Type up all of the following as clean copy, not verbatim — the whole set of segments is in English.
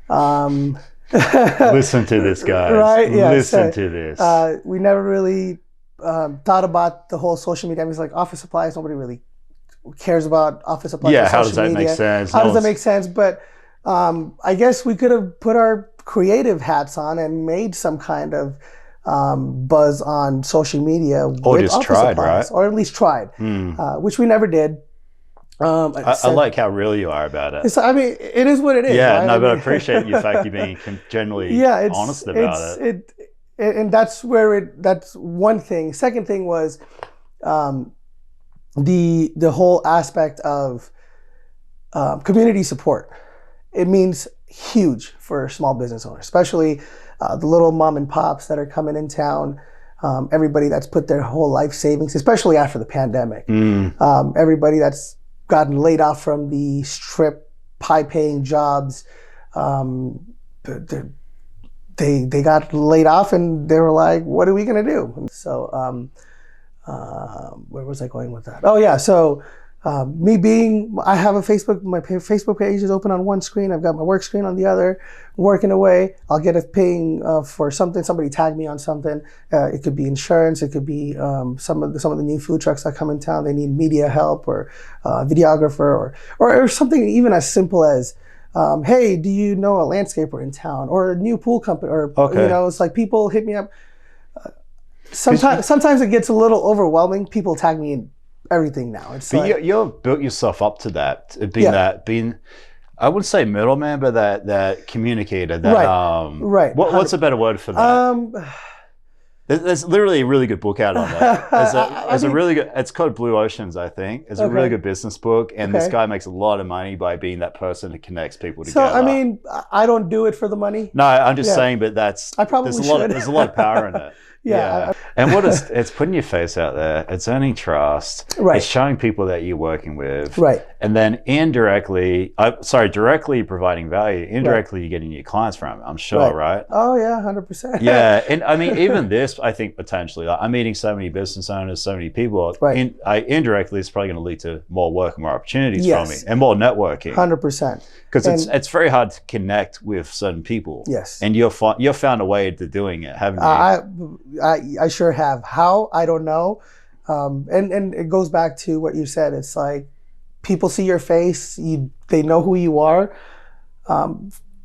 Listen to this, guys. Right? Yeah. Listen to this. We never really thought about the whole social media. I mean, it's like office supplies. Nobody really cares about office supplies. Yeah, how does that make sense? How does that make sense? But I guess we could have put our creative hats on and made some kind of buzz on social media. Or just tried, right? Or at least tried, which we never did. I like how real you are about it. I mean, it is what it is. Yeah, right? no, but I appreciate the fact you being generally honest about it. And that's that's one thing. Second thing was the whole aspect of community support. It means huge for small business owners, especially the little mom and pops that are coming in town. Everybody that's put their whole life savings, especially after the pandemic. Everybody that's gotten laid off from the strip, high-paying jobs. They got laid off and they were like, what are we going to do? So where was I going with that? Oh, yeah. So I have a Facebook, my Facebook page is open on one screen. I've got my work screen on the other, working away. I'll get a ping for something. Somebody tagged me on something. It could be insurance. It could be some of the new food trucks that come in town. They need media help or videographer or something even as simple as, hey, do you know a landscaper in town or a new pool company? Or, it's like people hit me up. Sometimes it gets a little overwhelming. People tag me in everything now. It's but like, you've built yourself up to that, being I wouldn't say middleman, but that communicator. That what's a better word for that? There's literally a really good book out on that. There's a really good. It's called Blue Oceans, I think. It's a really good business book, and this guy makes a lot of money by being that person that connects people together. So I mean, I don't do it for the money. No, I'm just saying, but I probably should. There's a lot of power in it. Yeah. And it's putting your face out there. It's earning trust. Right. It's showing people that you're working with. Right. And then directly providing value. Indirectly, you're getting your clients from it, I'm sure, right? Oh, yeah, 100%. Yeah. And I mean, even this, I think potentially, I'm meeting so many business owners, so many people. Right. Indirectly, it's probably going to lead to more work and more opportunities for me and more networking. 100%. Because it's very hard to connect with certain people. Yes. And you've found a way to doing it, haven't you? I sure have. How? I don't know. And it goes back to what you said. It's like people see your face. They know who you are.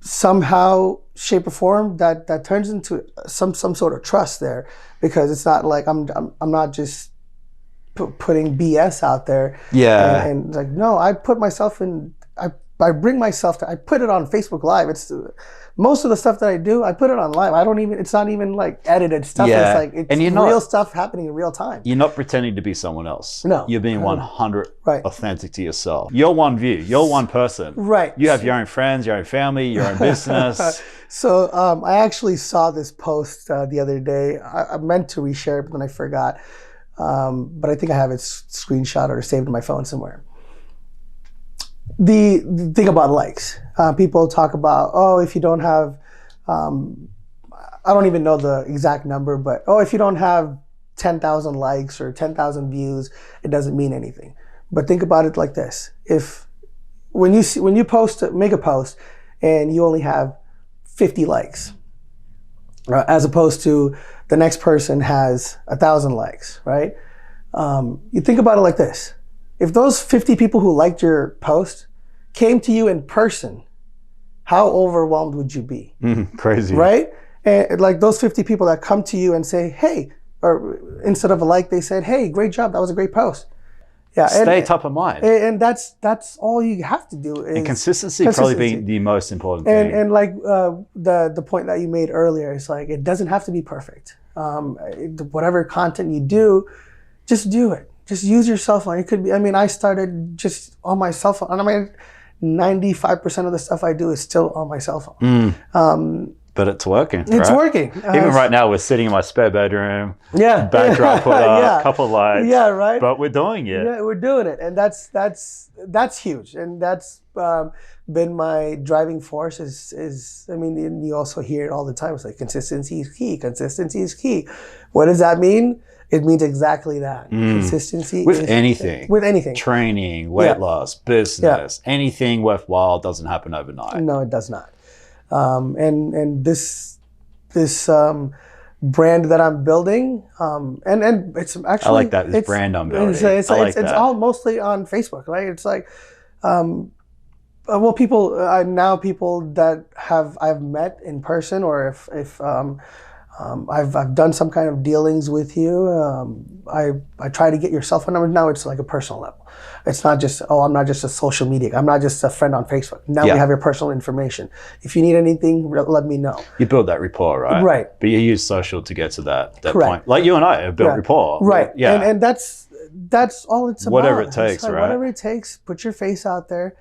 Somehow, shape or form, that turns into some sort of trust there, because it's not like I'm not just putting BS out there. Yeah. And like, no, I put myself in. I bring myself to. I put it on Facebook Live. It's most of the stuff that I do. I put it on live. I don't even. It's not even like edited stuff. Yeah. It's like real stuff happening in real time. You're not pretending to be someone else. No. You're being 100 authentic to yourself. You're one view. You're one person. Right. You have your own friends, your own family, your own business. So I actually saw this post the other day. I meant to reshare it, but then I forgot. But I think I have it screenshot or saved in my phone somewhere. The thing about likes, people talk about, if you don't have, I don't even know the exact number, but if you don't have 10,000 likes or 10,000 views, it doesn't mean anything. But think about it like this: when you make a post and you only have 50 likes, as opposed to the next person has 1,000 likes, right? You think about it like this. If those 50 people who liked your post came to you in person, how overwhelmed would you be? Crazy. Right? And like those 50 people that come to you and say, hey, or instead of a like, they said, hey, great job. That was a great post. Yeah. Stay top of mind. And that's all you have to do. And consistency probably being the most important thing. And like the point that you made earlier, it's like, it doesn't have to be perfect. Whatever content you do, just do it. Just use your cell phone. It could be, I started just on my cell phone. And 95% of the stuff I do is still on my cell phone. But it's working. It's working. Even right now, we're sitting in my spare bedroom. Yeah. Backdrop put up, a couple lights. Yeah, right. But we're doing it. Yeah, we're doing it. And that's huge. And that's been my driving force and you also hear it all the time. It's like, consistency is key. Consistency is key. What does that mean? It means exactly that. Consistency. With anything. Training, weight loss, business, anything worthwhile doesn't happen overnight. No, it does not. And this brand that I'm building, and it's actually, I like that. This brand I'm building. It's all mostly on Facebook, right? It's like, well, people that I've met in person, or if I've done some kind of dealings with you, I try to get your cell phone number. Now it's like a personal level. It's not just, I'm not just a social media. I'm not just a friend on Facebook. Now we have your personal information. If you need anything, let me know. You build that rapport, right? Right. But you use social to get to that point. Like you and I have built rapport. Right. Yeah. And that's all it's about. Whatever it takes, right? Whatever it takes. Put your face out there.